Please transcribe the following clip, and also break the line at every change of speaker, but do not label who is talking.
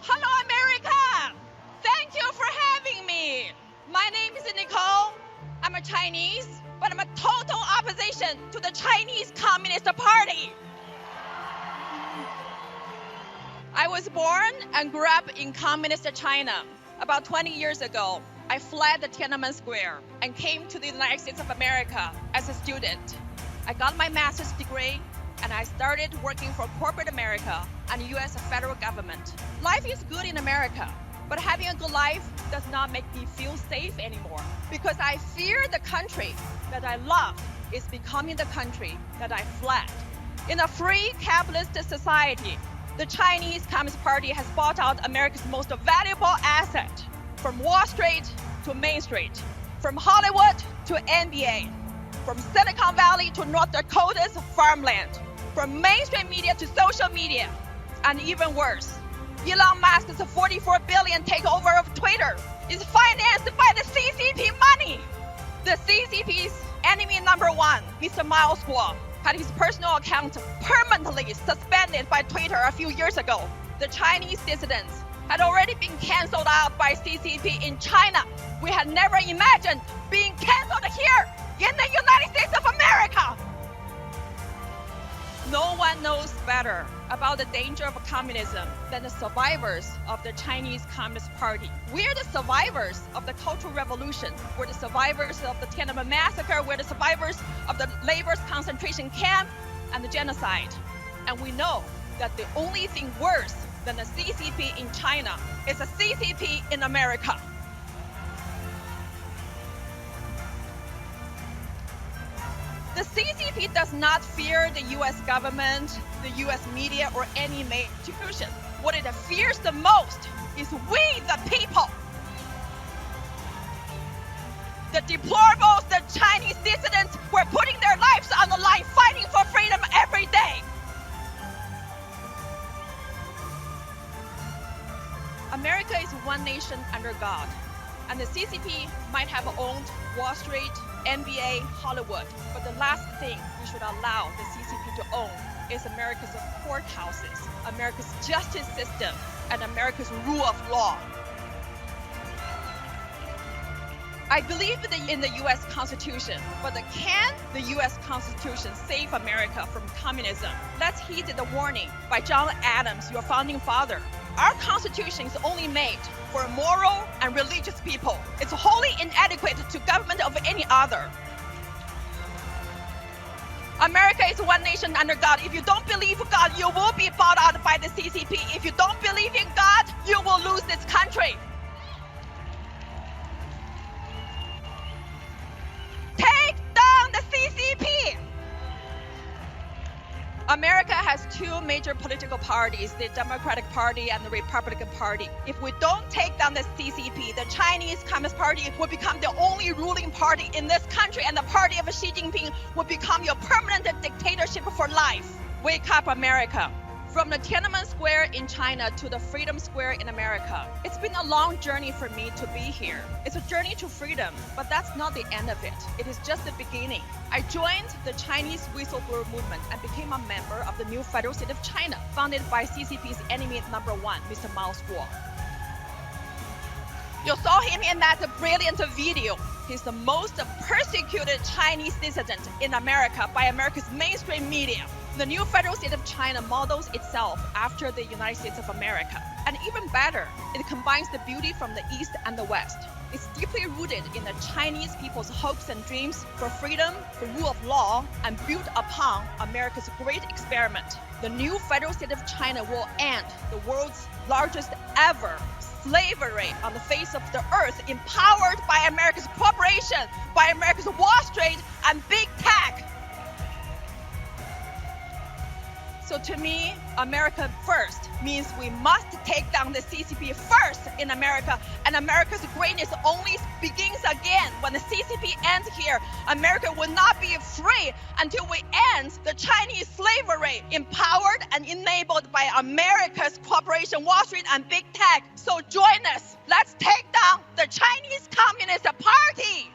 Hello, America! Thank you for having me. My name is Nicole. I'm a Chinese, but I'm a total opposition to the Chinese Communist Party. I was born and grew up in Communist China. About 20 years ago, I fled the Tiananmen Square and came to the United States of America as a student. I got my master's degree and I started working for corporate America and the U.S. federal government. Life is good in America, but having a good life does not make me feel safe anymore because I fear the country that I love is becoming the country that I fled. In a free capitalist society, the Chinese Communist Party has bought out America's most valuable asset, from Wall Street to Main Street, from Hollywood to NBA, from Silicon Valley to North Dakota's farmland, from mainstream media to social media, and even worse, Elon Musk's $44 billion takeover of Twitter is financed by the CCP money. The CCP's enemy number one, Mr. Miles Guo, had his personal account permanently suspended by Twitter a few years ago. The Chinese dissidents had already been canceled out by CCP in China. We had never imagined being canceled here in the United States of America. No one knows better about the danger of communism than the survivors of the Chinese Communist Party. We're the survivors of the Cultural Revolution. We're the survivors of the Tiananmen Massacre. We're the survivors of the laborers' concentration camp and the genocide. And we know that the only thing worse than the CCP in China is the CCP in America. The CCP does not fear the U.S. government, the U.S. media, or any major institution. What it fears the most is we, the people. The deplorables, the Chinese dissidents, who are putting their lives on the line, fighting for freedom every day. America is one nation under God, and the CCP might have owned Wall Street, NBA, Hollywood, but the last thing we should allow the CCP to own is America's courthouses, America's justice system, and America's rule of law. I believe in the U.S. Constitution, but can the U.S. Constitution save America from communism? Let's heed the warning by John Adams, your founding father. Our Constitution is only made for moral and religious people. It's wholly inadequate to government of any other. America is one nation under God. If you don't believe God, you will be bought out by the CCP. If you don't believe in God, you will lose this country. Take down the CCP! America has two major political parties, the Democratic Party and the Republican Party. If we don't take down the CCP, the Chinese Communist Party will become the only ruling party in this country, and the party of Xi Jinping will become your permanent dictatorship for life. Wake up, America. From the Tiananmen Square in China to the Freedom Square in America, it's been a long journey for me to be here. It's a journey to freedom, but that's not the end of it. It is just the beginning. I joined the Chinese whistleblower movement and became a member of the new federal state of China, founded by CCP's enemy number one, Mr. Miles Guo. You saw him in that brilliant video. He's the most persecuted Chinese dissident in America by America's mainstream media. The new federal state of China models itself after the United States of America. And even better, it combines the beauty from the East and the West. It's deeply rooted in the Chinese people's hopes and dreams for freedom, the rule of law, and built upon America's great experiment. The new federal state of China will end the world's largest ever slavery on the face of the earth, empowered by America's corporation, by America's Wall Street, and big tech. So to me, America first means we must take down the CCP first in America, and America's greatness only begins again when the CCP ends here. America will not be free until we end the Chinese slavery, empowered and enabled by America's corporation, Wall Street, and big tech. So join us. Let's take down the Chinese Communist Party.